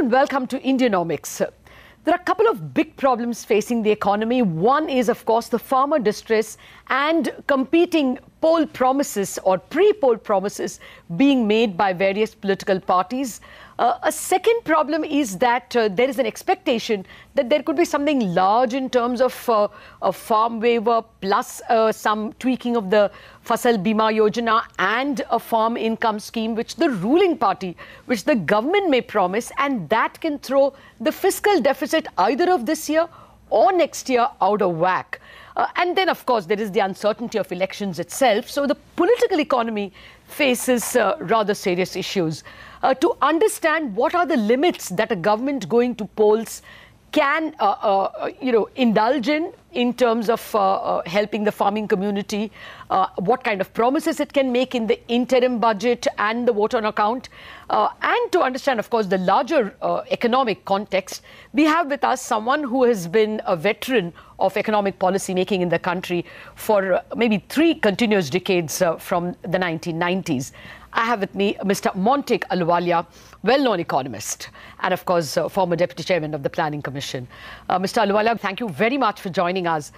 and welcome to Indianomics. There are a couple of big problems facing the economy. One is, of course, the farmer distress and competing poll promises or pre-poll promises being made by various political parties. A second problem is that there is an expectation that there could be something large in terms of a farm waiver plus some tweaking of the Fasal Bima Yojana and a farm income scheme, which the ruling party, which the government may promise, and that can throw the fiscal deficit either of this year or next year out of whack. And then, of course, there is the uncertainty of elections itself. So the political economy faces rather serious issues. To understand what are the limits that a government going to polls can, indulge in terms of helping the farming community, what kind of promises it can make in the interim budget and the vote on account, and to understand, of course, the larger economic context, we have with us someone who has been a veteran of economic policy making in the country for maybe 3 continuous decades from the 1990s. I have with me Mr. Montek Ahluwalia, well-known economist, and of course, former Deputy Chairman of the Planning Commission. Mr. Ahluwalia, thank you very much for joining us.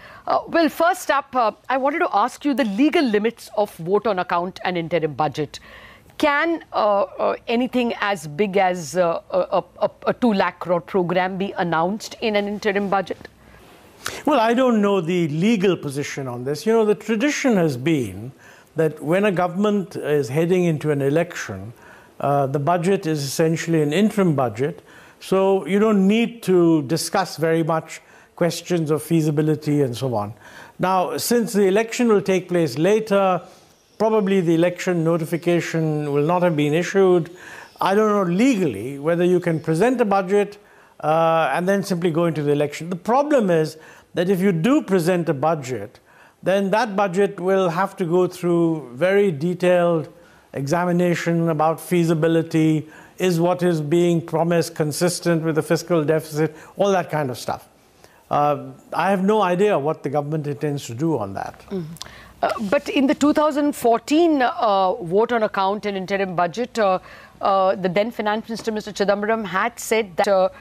Well, first up, I wanted to ask you the legal limits of vote on account and interim budget. Can anything as big as a 2 lakh crore program be announced in an interim budget? Well, I don't know the legal position on this. You know, the tradition has been that when a government is heading into an election, the budget is essentially an interim budget. So you don't need to discuss very much questions of feasibility and so on. Now, since the election will take place later, probably the election notification will not have been issued. I don't know legally whether you can present a budget and then simply go into the election. The problem is that if you do present a budget, then that budget will have to go through very detailed examination about feasibility, is what is being promised consistent with the fiscal deficit, all that kind of stuff. I have no idea what the government intends to do on that. But in the 2014 vote on account and interim budget, the then Finance Minister, Mr. Chidambaram, had said that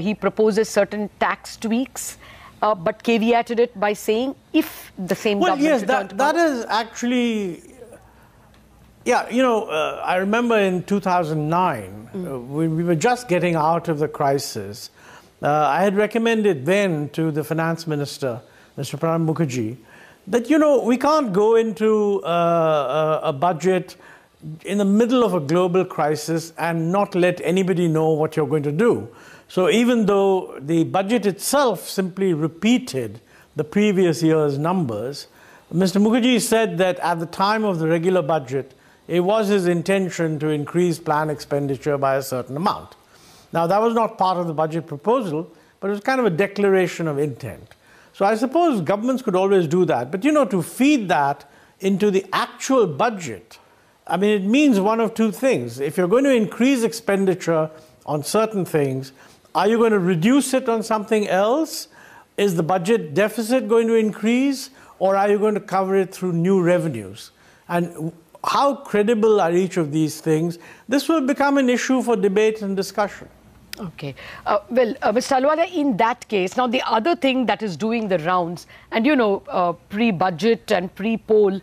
he proposes certain tax tweaks, but caveated it by saying if the same government... Well, yes, that is actually... Yeah, you know, I remember in 2009, when we were just getting out of the crisis, I had recommended then to the Finance Minister, Mr. Pranab Mukherjee, that, you know, we can't go into a budget in the middle of a global crisis and not let anybody know what you're going to do. So even though the budget itself simply repeated the previous year's numbers, Mr. Mukherjee said that at the time of the regular budget, it was his intention to increase plan expenditure by a certain amount. Now, that was not part of the budget proposal, but it was kind of a declaration of intent. So I suppose governments could always do that. But, you know, to feed that into the actual budget, I mean, it means one of 2 things. If you're going to increase expenditure on certain things, are you going to reduce it on something else? Is the budget deficit going to increase? Or are you going to cover it through new revenues? And how credible are each of these things? This will become an issue for debate and discussion. Okay. Mr. Ahluwalia, in that case, now the other thing that is doing the rounds, and you know, pre-budget and pre-poll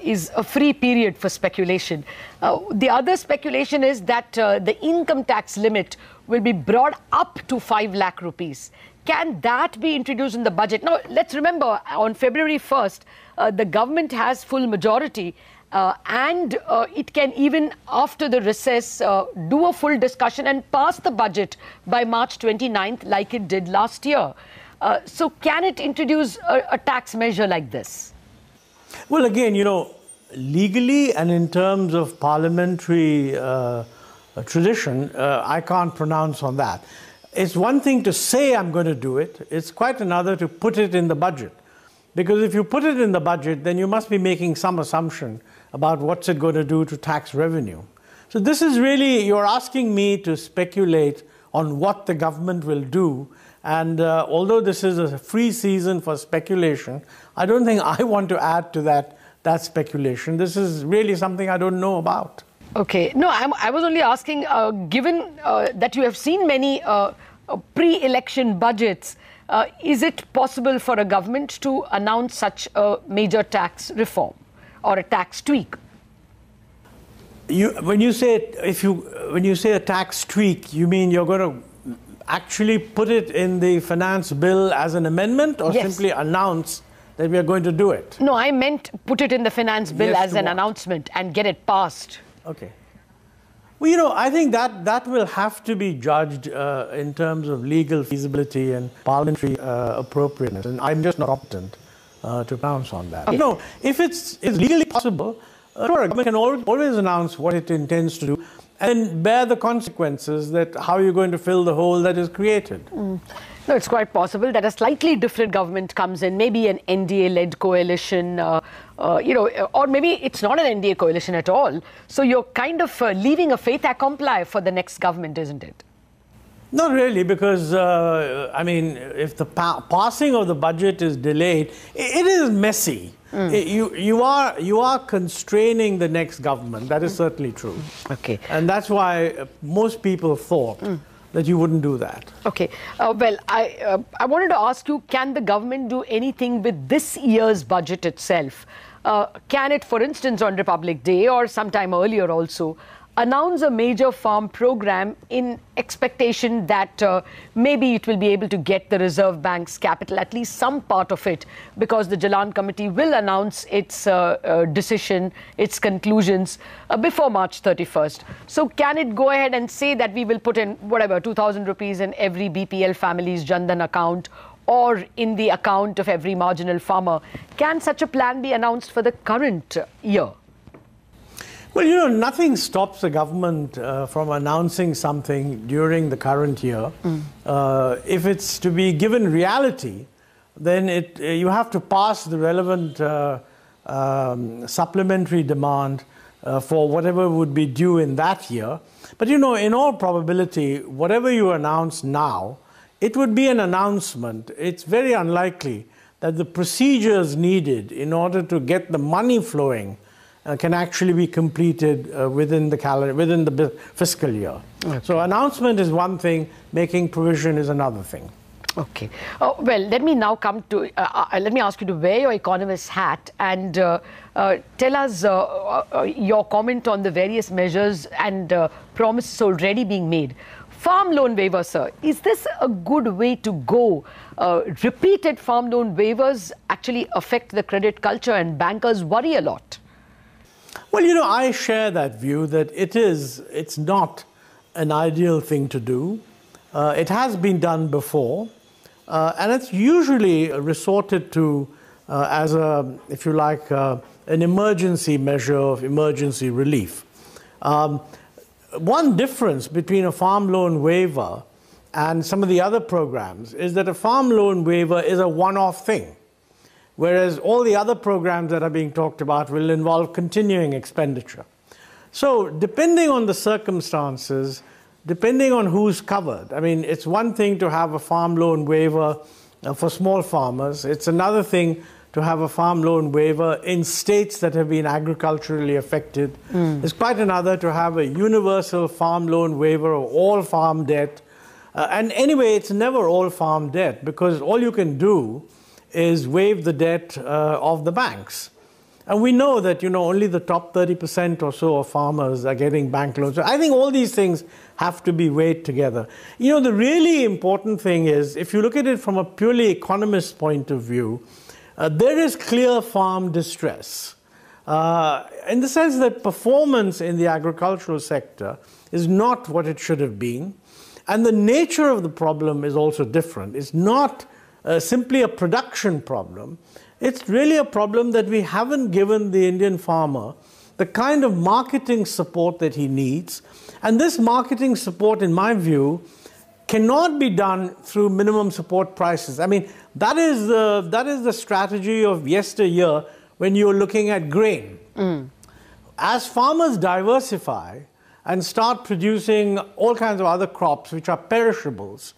is a free period for speculation. The other speculation is that the income tax limit will be brought up to 5 lakh rupees. Can that be introduced in the budget? Now, let's remember, on February 1st, the government has full majority. And it can, even after the recess, do a full discussion and pass the budget by March 29th, like it did last year. So can it introduce a tax measure like this? Well, again, you know, legally and in terms of parliamentary tradition, I can't pronounce on that. It's one thing to say I'm going to do it. It's quite another to put it in the budget. Because if you put it in the budget, then you must be making some assumption about what's it going to do to tax revenue. So this is really, you're asking me to speculate on what the government will do. And although this is a free season for speculation, I don't think I want to add to that speculation. This is really something I don't know about. Okay. No, I was only asking, given that you have seen many pre-election budgets, is it possible for a government to announce such a major tax reform or a tax tweak? When you say a tax tweak, you mean you're going to actually put it in the finance bill as an amendment, or Yes. simply announce that we are going to do it? No, I meant put it in the finance bill Yes, as to an what? announcement and get it passed. Okay. Well, I think that will have to be judged in terms of legal feasibility and parliamentary appropriateness, and I'm just not competent to pronounce on that. No, if it's legally possible, sure, a government can always announce what it intends to do and bear the consequences that how you're going to fill the hole that is created. No, it's quite possible that a slightly different government comes in, maybe an NDA-led coalition, or maybe it's not an NDA coalition at all. So you're kind of leaving a fait accompli for the next government, isn't it? Not really, because, if the passing of the budget is delayed, it is messy. You are constraining the next government. That is certainly true. Okay. And that's why most people thought that you wouldn't do that. Okay. Well, I wanted to ask you, can the government do anything with this year's budget itself? Can it, for instance, on Republic Day or sometime earlier also, announce a major farm program in expectation that maybe it will be able to get the Reserve Bank's capital, at least some part of it, because the Jalan Committee will announce its decision, its conclusions before March 31st. So can it go ahead and say that we will put in, 2,000 rupees in every BPL family's Jandan account or in the account of every marginal farmer? Can such a plan be announced for the current year? Well, nothing stops the government from announcing something during the current year. If it's to be given reality, then you have to pass the relevant supplementary demand for whatever would be due in that year. But, in all probability, whatever you announce now, it would be an announcement. It's very unlikely that the procedures needed in order to get the money flowing can actually be completed within the fiscal year. Okay. So announcement is one thing, making provision is another thing. Okay. Well, let me now come to, let me ask you to wear your economist hat and tell us your comment on the various measures and promises already being made. Farm loan waiver, sir, is this a good way to go? Repeated farm loan waivers actually affect the credit culture and bankers worry a lot. Well, I share that view that it's not an ideal thing to do. It has been done before, and it's usually resorted to as if you like, an emergency measure of emergency relief. One difference between a farm loan waiver and some of the other programs is that a farm loan waiver is a one-off thing, whereas all the other programs that are being talked about will involve continuing expenditure. So depending on the circumstances, depending on who's covered, it's one thing to have a farm loan waiver for small farmers. It's another thing to have a farm loan waiver in states that have been agriculturally affected. It's quite another to have a universal farm loan waiver of all farm debt. And anyway, it's never all farm debt, because all you can do is waive the debt of the banks. And we know that, only the top 30% or so of farmers are getting bank loans. So I think all these things have to be weighed together. The really important thing is, if you look at it from a purely economist point of view, there is clear farm distress, in the sense that performance in the agricultural sector is not what it should have been. And the nature of the problem is also different. It's not simply a production problem. It's really a problem that we haven't given the Indian farmer the kind of marketing support that he needs. And this marketing support, in my view, cannot be done through minimum support prices. That is the strategy of yesteryear when you're looking at grain. As farmers diversify and start producing all kinds of other crops which are perishables,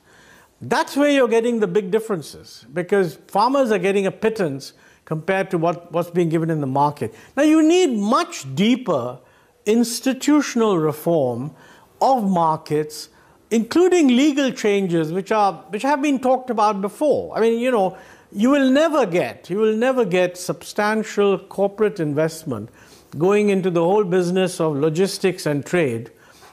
that's where you're getting the big differences, because farmers are getting a pittance compared to what's being given in the market. Now, you need much deeper institutional reform of markets, including legal changes which have been talked about before. I mean, you will never get substantial corporate investment going into the whole business of logistics and trade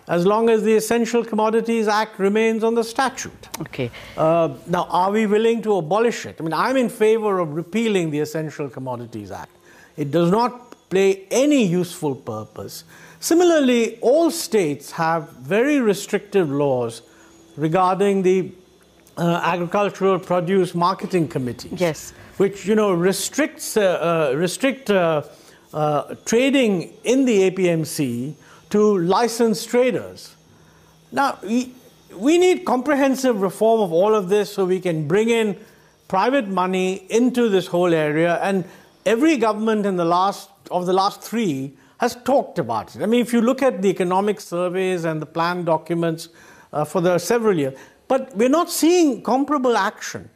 as long as the Essential Commodities Act remains on the statute. Okay. Now, are we willing to abolish it? I mean, I'm in favor of repealing the Essential Commodities Act. It does not play any useful purpose. Similarly, all states have very restrictive laws regarding the agricultural produce marketing committees. Yes. Which, restrict trading in the APMC to licensed traders. Now, we need comprehensive reform of all of this so we can bring in private money into this whole area, and every government of the last three has talked about it. I mean, if you look at the economic surveys and the plan documents for the several years, but we're not seeing comparable action.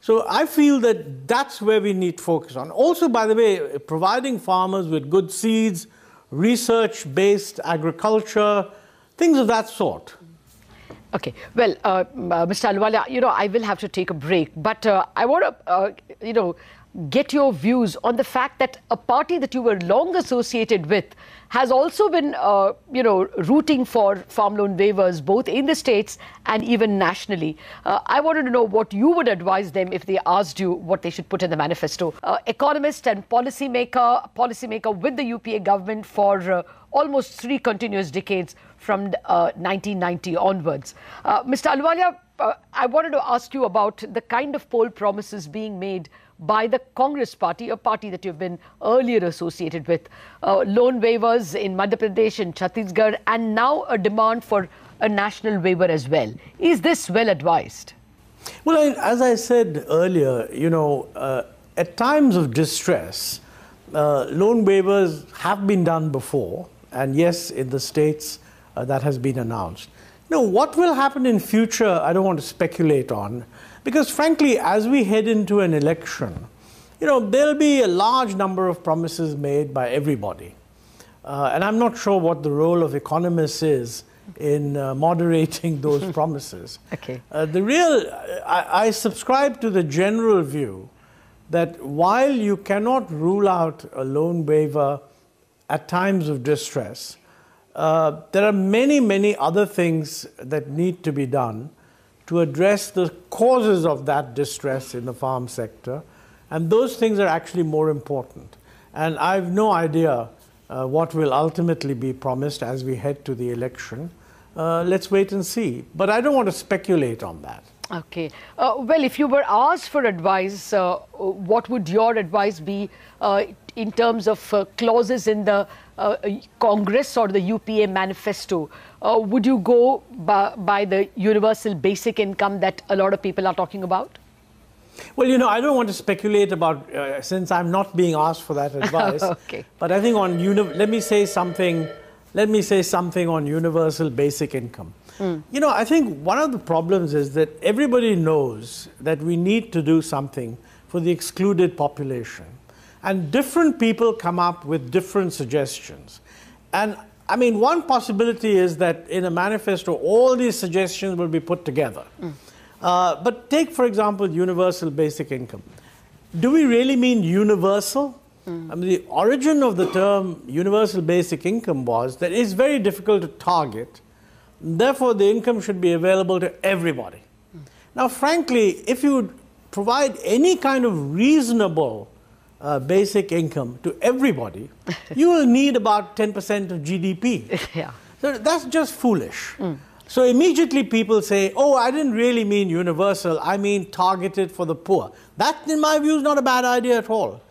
So I feel that that's where we need to focus on. Also, by the way, providing farmers with good seeds, research-based agriculture, things of that sort. Okay. Well, Mr. Ahluwalia, I will have to take a break, but I want to, get your views on the fact that a party that you were long associated with has also been, rooting for farm loan waivers, both in the states and even nationally. I wanted to know what you would advise them if they asked you what they should put in the manifesto. Economist and policymaker with the UPA government for almost 3 continuous decades from 1990 onwards. Mr. Ahluwalia, I wanted to ask you about the kind of poll promises being made by the Congress party, a party that you've been earlier associated with. Loan waivers in Madhya Pradesh and Chhattisgarh, and now a demand for a national waiver as well. Is this well advised? Well, as I said earlier, at times of distress, loan waivers have been done before, and yes, in the states that has been announced. What will happen in future, I don't want to speculate on, because frankly, as we head into an election, there'll be a large number of promises made by everybody. And I'm not sure what the role of economists is in moderating those promises. Okay. I subscribe to the general view that while you cannot rule out a loan waiver at times of distress, there are many, many other things that need to be done to address the causes of that distress in the farm sector. And those things are actually more important. And I have no idea what will ultimately be promised as we head to the election. Let's wait and see. But I don't want to speculate on that. Okay. Well, if you were asked for advice, what would your advice be in terms of clauses in the Congress or the UPA manifesto? Would you go by the universal basic income that a lot of people are talking about? Well, I don't want to speculate about, since I'm not being asked for that advice. Okay. But I think let me say something on universal basic income. I think one of the problems is that everybody knows that we need to do something for the excluded population. And different people come up with different suggestions. And I mean, one possibility is that in a manifesto, all these suggestions will be put together. But take, for example, universal basic income. Do we really mean universal? I mean, the origin of the term universal basic income was that it's very difficult to target. Therefore, the income should be available to everybody. Now, frankly, if you provide any kind of reasonable basic income to everybody, you will need about 10% of GDP. Yeah. So that's just foolish. So immediately people say, oh, I didn't really mean universal, I mean targeted for the poor. That, in my view, is not a bad idea at all.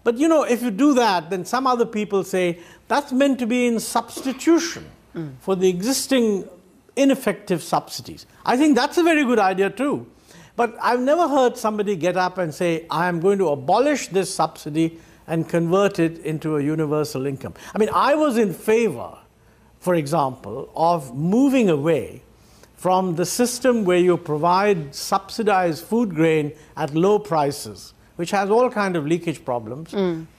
But, if you do that, then some other people say, that's meant to be in substitution for the existing ineffective subsidies. I think that's a very good idea too. But I've never heard somebody get up and say, I am going to abolish this subsidy and convert it into a universal income. I mean, I was in favor, for example, of moving away from the system where you provide subsidized food grain at low prices, which has all kinds of leakage problems,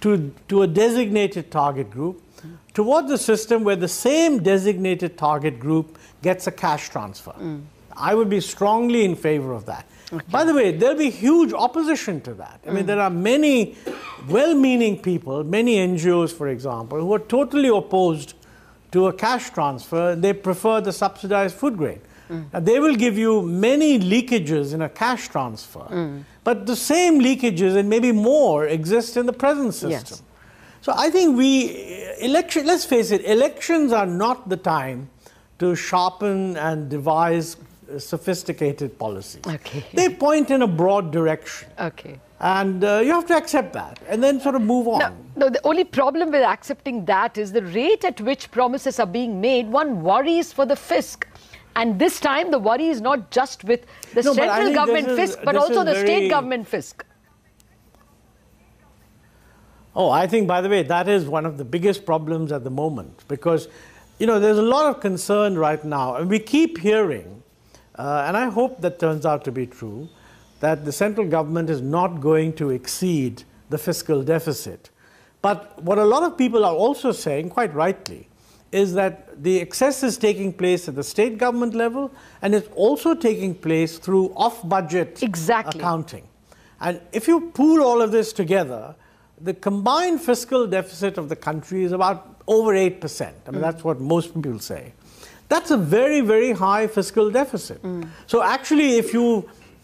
to a designated target group, towards a system where the same designated target group gets a cash transfer. I would be strongly in favor of that. Okay. By the way, there'll be huge opposition to that. I mean, there are many well-meaning people, many NGOs, for example, who are totally opposed to a cash transfer. They prefer the subsidized food grain. They will give you many leakages in a cash transfer, but the same leakages and maybe more exist in the present system. Yes. So I think let's face it, elections are not the time to sharpen and devise sophisticated policies. Okay. They point in a broad direction. Okay. And you have to accept that and then sort of move on. No, the only problem with accepting that is the rate at which promises are being made. One worries for the fisc. And this time, the worry is not just with the central government fisc, but also the state government fisc. Oh, I think, by the way, that is one of the biggest problems at the moment. Because, you know, there's a lot of concern right now. And we keep hearing, and I hope that turns out to be true, that the central government is not going to exceed the fiscal deficit. But what a lot of people are also saying, quite rightly, is that the excess is taking place at the state government level, and it's also taking place through off-budget accounting. And if you pool all of this together, the combined fiscal deficit of the country is about over 8%. I mean, that's what most people say. That's a very, very high fiscal deficit. So actually,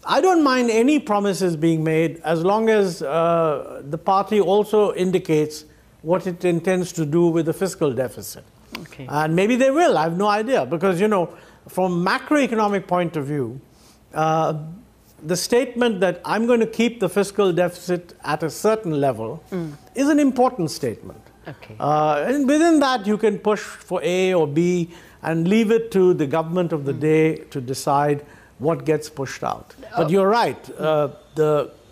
I don't mind any promises being made as long as the party also indicates what it intends to do with the fiscal deficit. Okay. And maybe they will, I have no idea, because, you know, from a macroeconomic point of view, the statement that I'm going to keep the fiscal deficit at a certain level is an important statement. Okay. And within that, you can push for A or B and leave it to the government of the day to decide what gets pushed out. But you're right,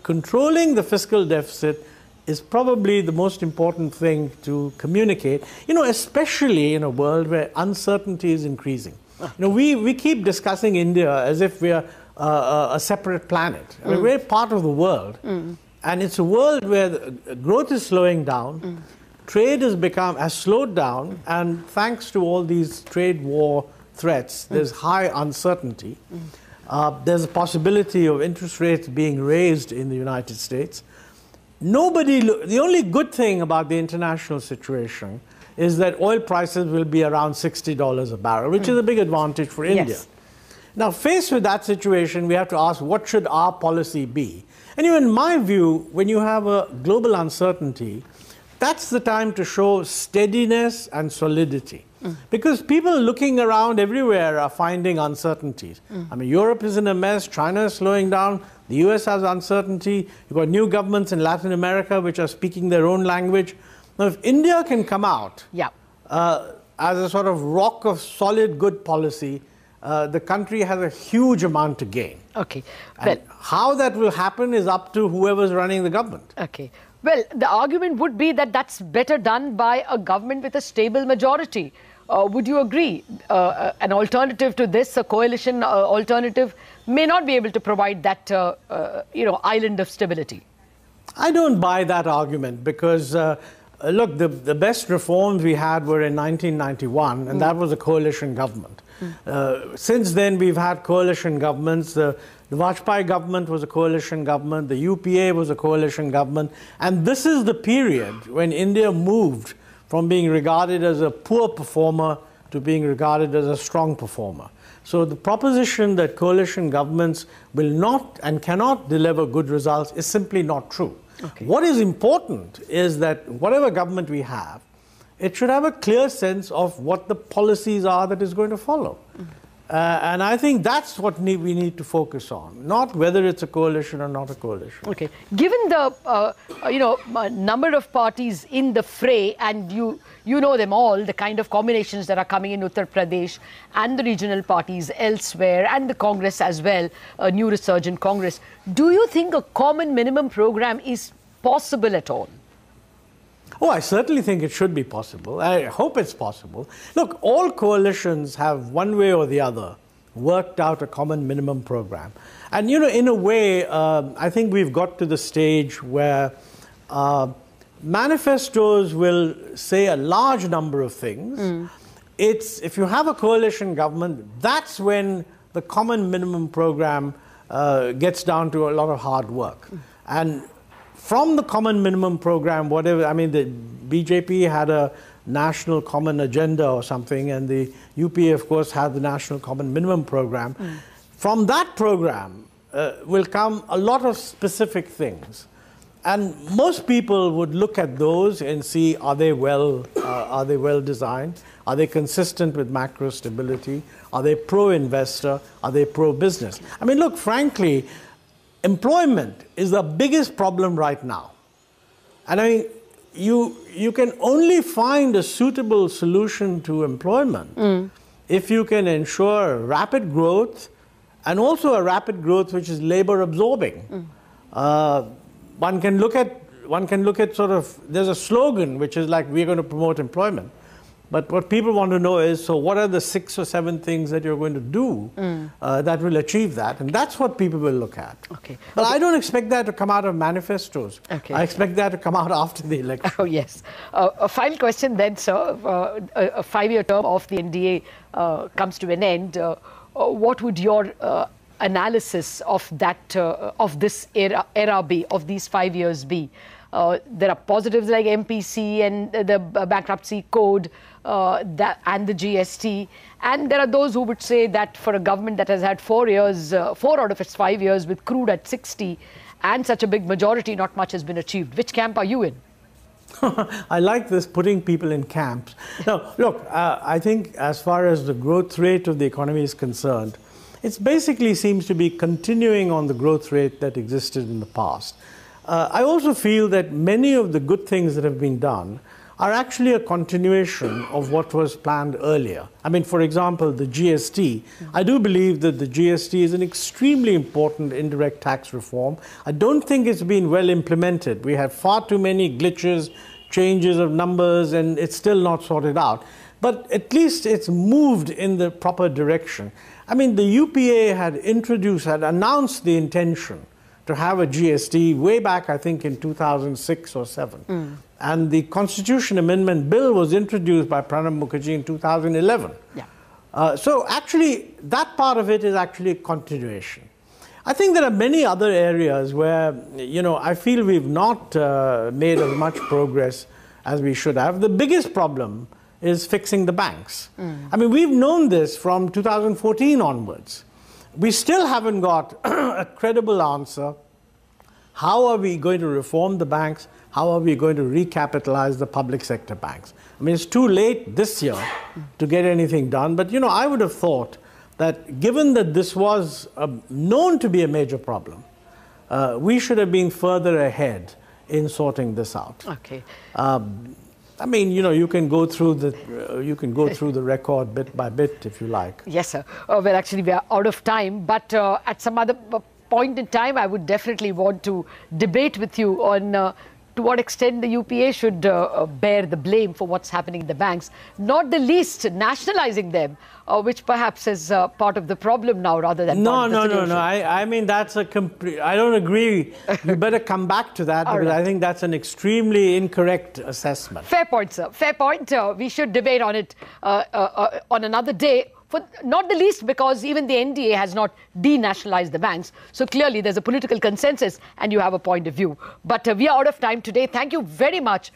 controlling the fiscal deficit is probably the most important thing to communicate, you know, especially in a world where uncertainty is increasing. You know, we keep discussing India as if we are a separate planet. I mean, we're part of the world, and it's a world where growth is slowing down, trade has slowed down, and thanks to all these trade war threats, there's high uncertainty. There's a possibility of interest rates being raised in the United States. The only good thing about the international situation is that oil prices will be around $60 a barrel, which is a big advantage for India. Yes. Now, faced with that situation, we have to ask, what should our policy be? And in my view, when you have a global uncertainty, that's the time to show steadiness and solidity. Because people looking around everywhere are finding uncertainties. I mean, Europe is in a mess, China is slowing down, the US has uncertainty, you've got new governments in Latin America which are speaking their own language. Now, if India can come out as a sort of rock of solid, good policy, the country has a huge amount to gain. Okay. And how that will happen is up to whoever's running the government. Okay. Well, the argument would be that that's better done by a government with a stable majority. Would you agree? An alternative to this, a coalition alternative, may not be able to provide that, island of stability. I don't buy that argument because, look, the best reforms we had were in 1991, and that was a coalition government. Since then, we've had coalition governments. The Vajpayee government was a coalition government. The UPA was a coalition government. And this is the period when India moved from being regarded as a poor performer to being regarded as a strong performer. So the proposition that coalition governments will not and cannot deliver good results is simply not true. Okay. What is important is that whatever government we have, it should have a clear sense of what the policies are that is going to follow. And I think that's what we need to focus on, not whether it's a coalition or not a coalition. Okay. Given the number of parties in the fray, and you know them all, the kind of combinations that are coming in Uttar Pradesh and the regional parties elsewhere, and the Congress as well, a new resurgent Congress, do you think a common minimum program is possible at all? Oh, I certainly think it should be possible. I hope it's possible. Look, all coalitions have, one way or the other, worked out a common minimum program. And, in a way, I think we've got to the stage where manifestos will say a large number of things. If you have a coalition government, that's when the common minimum program gets down to a lot of hard work. And from the common minimum program, whatever, I mean, the BJP had a national common agenda or something, and the UPA, of course, had the national common minimum program. From that program will come a lot of specific things. And most people would look at those and see, are they well designed? Are they consistent with macro stability? Are they pro-investor? Are they pro-business? I mean, look, frankly, employment is the biggest problem right now. And I mean, you can only find a suitable solution to employment if you can ensure rapid growth, and also a rapid growth which is labor absorbing. One can look at sort of, there's a slogan which is like, we're going to promote employment. But what people want to know is, so what are the 6 or 7 things that you're going to do that will achieve that? And that's what people will look at. But I don't expect that to come out of manifestos. I expect that to come out after the election. Oh, yes. A final question then, sir. A 5-year term of the NDA comes to an end. What would your analysis of that, of this era be, of these 5 years be? There are positives like MPC and the bankruptcy code and the GST. And there are those who would say that for a government that has had 4 years, 4 out of its 5 years with crude at 60 and such a big majority, not much has been achieved. Which camp are you in? I like this, putting people in camps. Now, look, I think as far as the growth rate of the economy is concerned, it basically seems to be continuing on the growth rate that existed in the past. I also feel that many of the good things that have been done are actually a continuation of what was planned earlier. I mean, for example, the GST. I do believe that the GST is an extremely important indirect tax reform. I don't think it's been well implemented. We have far too many glitches, changes of numbers, and it's still not sorted out. But at least it's moved in the proper direction. I mean, the UPA had announced the intention to have a GST way back, I think, in 2006 or 7. And the Constitution Amendment Bill was introduced by Pranab Mukherjee in 2011. So actually, that part of it is actually a continuation. I think there are many other areas where, you know, I feel we've not made as much progress as we should have. The biggest problem is fixing the banks. I mean, we've known this from 2014 onwards. We still haven't got a credible answer. How are we going to reform the banks? How are we going to recapitalize the public sector banks? I mean, it's too late this year to get anything done. But, you know, I would have thought that given that this was known to be a major problem, we should have been further ahead in sorting this out. I mean, you know, you can go through the record bit by bit if you like. Yes, sir. Well, actually, we are out of time. But at some other point in time, I would definitely want to debate with you on to what extent the UPA should bear the blame for what's happening in the banks, not the least nationalizing them, which perhaps is part of the problem now rather than part of the solution. No. I mean, that's a complete... I don't agree. You better come back to that, because I think that's an extremely incorrect assessment. Fair point, sir. Fair point. We should debate on it on another day. For not the least because even the NDA has not denationalized the banks. So clearly there's a political consensus and you have a point of view. But we are out of time today. Thank you very much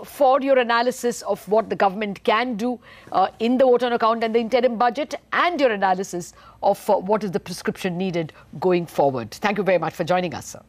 for your analysis of what the government can do in the vote on account and the interim budget, and your analysis of what is the prescription needed going forward. Thank you very much for joining us, sir.